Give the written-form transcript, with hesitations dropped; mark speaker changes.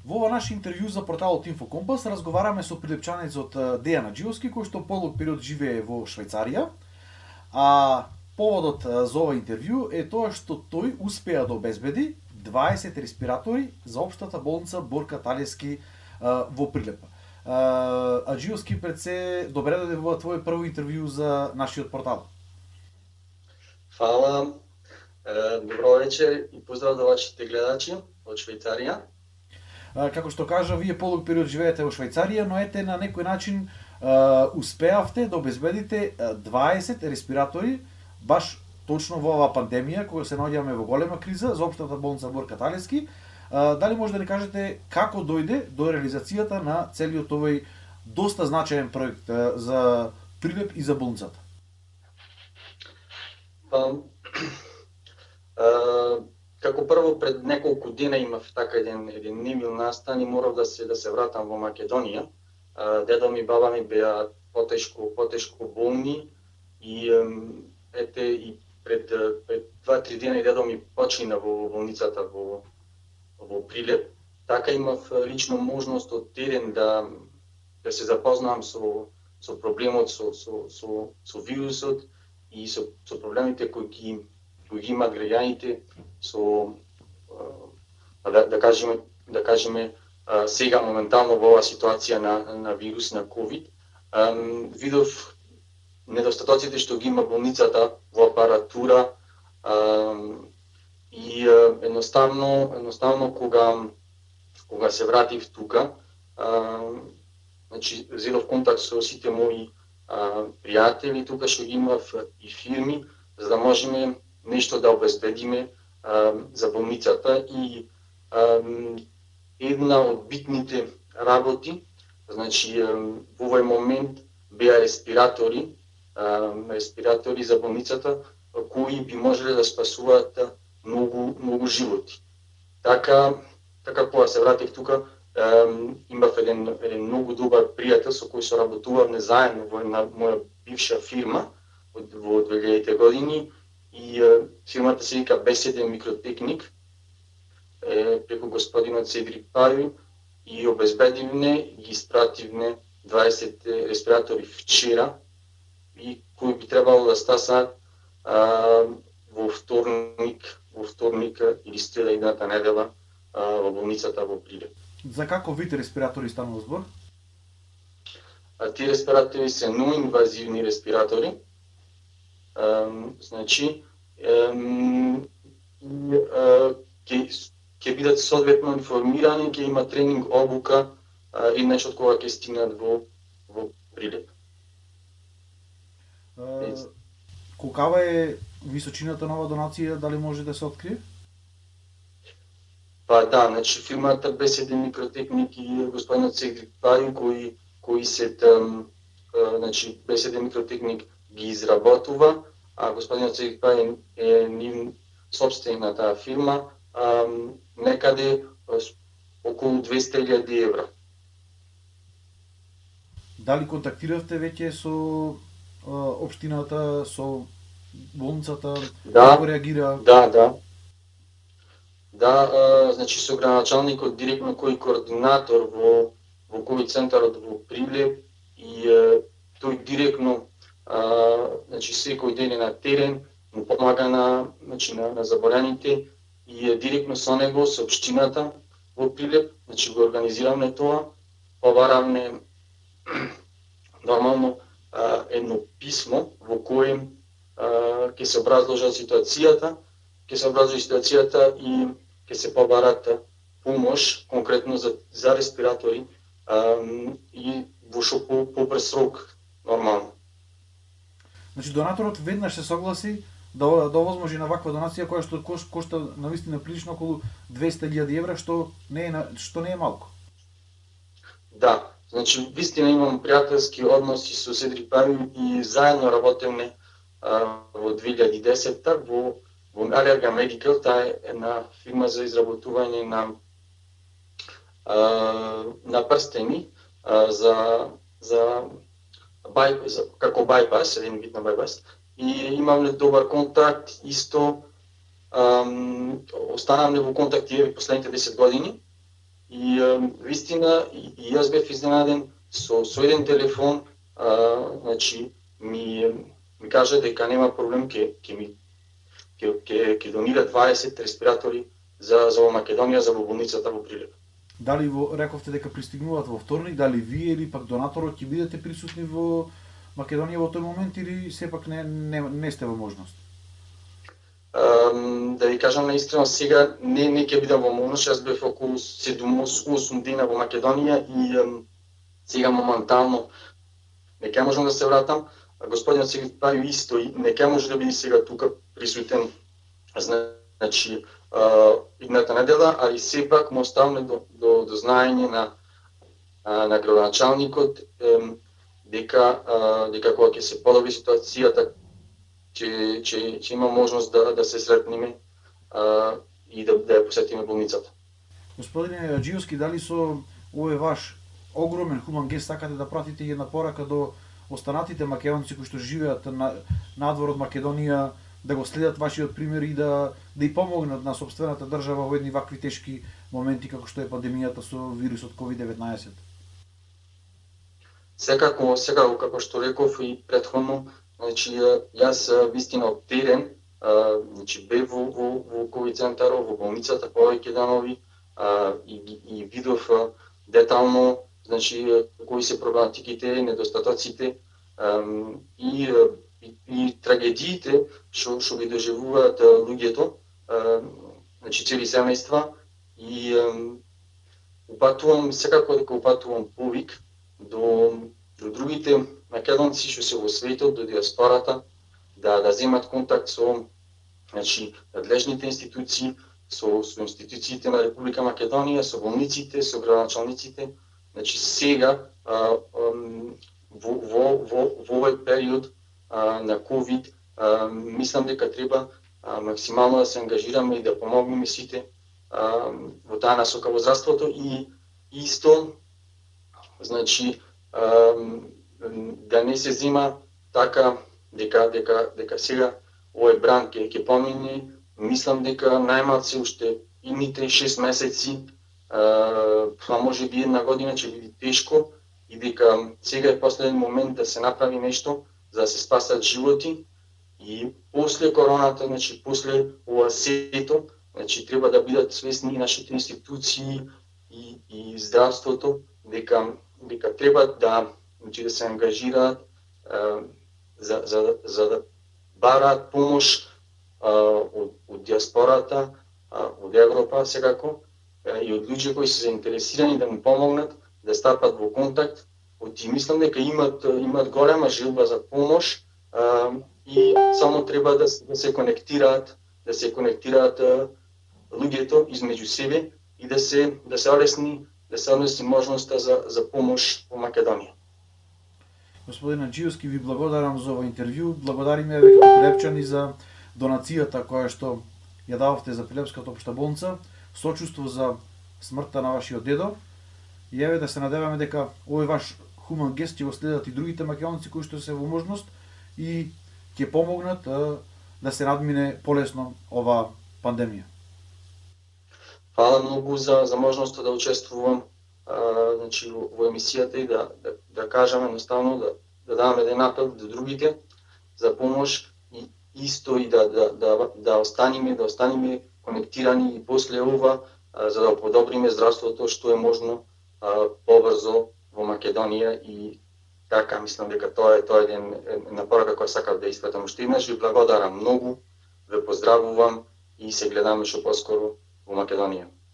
Speaker 1: Во наш интервју за порталот Инфокомпас разговараме со прилепчанец од Дејан Аџиовски, кој што подолг период живее во Швајцарија. А поводот за ова интервју е тоа што тој успеа да обезбеди 20 респиратори за општата болница Борка Талевски во Прилеп. Аџиовски, пред се, добре дојде во твој прво интервју за нашиот портал.
Speaker 2: Фала, добро вечер и поздрав до вашите гледачи од Швајцарија.
Speaker 1: Како што кажа, вие полог период живеете во Швајцарија, но ете на некој начин успеавте да обезбедите 20 респиратори баш точно во оваа пандемија, кога се наоѓаме во голема криза за општата болница Борка Талевски. Дали може да ни кажете како дојде до реализацијата на целиот овој доста значаен проект за Прилеп и за болницата?
Speaker 2: Како прво, пред неколку дена имав така еден немил настан и морав да се вратам во Македонија. Дедо ми и баба ми беа потешко болни и пред 2-3 дена и дедо ми почина во болницата во Прилеп. Така имав лично можност од терен да се запознам со проблемот со вирусот и со проблемите кои ги имат граѓаните со да кажеме сега моментално во оваа ситуација на вирус на ковид. Видов недостатоците што ги има болницата во апаратура и едноставно кога се вратив тука, значи зедов контакт со сите мои пријатели тука што ги имав и фирми, за да можеме нешто да обезбедиме за болницата и една од битните работи, значи во овој момент беа респиратори за болницата кои би можеле да спасуваат многу животи. Така кога се вратив тука, имав еден многу добар пријател со кој соработувавме заедно во една моја бивша фирма во 2000 години и фирмата се вика Беседен микротехник, преку господинот Седрик Пају и обезбедивне и ги испративне 20 респиратори вчера и кои би требало да стасаат во вторник или среда идната недела во болницата во Прилеп.
Speaker 1: За каков вид респиратори станува збор?
Speaker 2: Тие респиратори се неинвазивни респиратори. Значи ќе бидат соодветно информирани, ќе има тренинг, обука еднаш од кога ќе стигнат во Прилеп.
Speaker 1: Колкава е височината на оваа донација, дали може да се открие?
Speaker 2: Па да, значи фирмата Беседен микротехник и господинот Седрик Пају кои се значи Беседен микротехник ги изработува, а господинот Седрик Пају е нив собственик на таа фирма, некаде околу 200.000 евра.
Speaker 1: Дали контактиравте веќе со општината, со болницата, како реагира?
Speaker 2: Да, значи со граначалникот директно кој координатор во ковид центарот во Прилеп и тој директно значи секој ден е на терен, му помага на заборените и директно со него, со општината во Прилеп, значи го организираме тоа, побаравме нормално едно писмо во кое ќе се образложи ситуацијата и ќе се побарат помош конкретно за респиратори и во шо побрз рок нормално.
Speaker 1: Значи донаторот веднаш се согласи да овозможи на ваква донација која што кошта навистина прилично околу 200.000 евра, што не е малку. Да,
Speaker 2: значи вистина имам пријателски односи со Седрик Пају и заедно работевме во 2010-та во Allerga Medical, таа е една фирма за изработување на прстени како байпас, еден вид на байпас. И имаме добар контакт, исто останавме во контакт и последните 10 години и вистина и јас бев изненаден со еден телефон, значи ми кажа дека нема проблем, ќе донира 20 респиратори за во Македонија, за во болницата во Прилеп.
Speaker 1: Дали рековте дека пристигнуваат во вторник, дали вие или пак донаторот ќе бидете присутни во Македонија во тој момент или сепак не сте во можност?
Speaker 2: Да ви кажам наистина, сега не ќе бидам во можност, јас бев околу 7-8 дена во Македонија и сега моментално не ќе можам да се вратам. Господинот секретар исто и не ќе може да биде сега тука присутен, значи идната недела, али сепак му оставаме до знаење на градоначалникот дека кога ќе се подобри ситуацијата ќе има можност да се сретнеме и да ја посетиме болницата.
Speaker 1: Господине Аџиевски, дали со овој ваш огромен хуман гест сакате да пратите една порака до останатите македонци кои што живеат надвор од Македонија, да го следат вашиот пример и да и помогнат на сопствената држава во едни вакви тешки моменти како што е пандемијата со вирусот COVID-19?
Speaker 2: Секако, како што реков и претходно, значи јас вистина од терен, значи бев во ковид центарот, во болницата повеќе данови и видов детално, значи кои се проблематиките, недостатоците и трагедиите што ги доживуваат луѓето, значи цели семејства, и упатувам, секако дека упатувам повик до другите македонци што се во светот, до диаспората, да земат контакт со, значи, надлежните институции, со институциите на Република Македонија, со болниците, со градоначалниците. Значи сега во овој период на ковид, мислам дека треба максимално да се ангажираме и да помогнеме сите во таа насока во здравството и исто, значи, да не се зема така дека сега овој бран ќе помине. Мислам дека најмалце уште идните 6 месеци, па може би една година ќе биде тешко и дека сега е последен момент да се направи нешто за да се спасат животи и после короната, значи после ова сето, значи треба да бидат свесни нашите институции и здравството дека треба да се ангажираат за да бараат помош од диаспората, од Европа секако, и од луѓе кои се заинтересирани да му помогнат, да стапат во контакт. И мислам дека имат голема желба за помош и само треба да се конектираат, луѓето измеѓу себе и да се олесни можноста за помош во Македонија.
Speaker 1: Господин Аџиевски, ви благодарам за ова интервју. Благодариме ве како прилепчани за донацијата која што ја дававте за Прилепската општа болница, сочувство за смртта на вашиот дедо. И еве да се надеваме дека овој ваш хуман гест ќе го следат и другите македонци кои што се во можност и ќе помогнат да се надмине полесно ова пандемија.
Speaker 2: Фала многу за можноста да учествувам значи во емисијата и да кажам едноставно да даваме еден апел до другите за помош и исто и да останеме конектирани и после ова за да подобриме здравството што е можно побрзо во Македонија и така мислам дека тоа е една порака која сакав да испратам уште еднаш. Ви благодарам многу, ве поздравувам и се гледаме што поскоро во Македонија.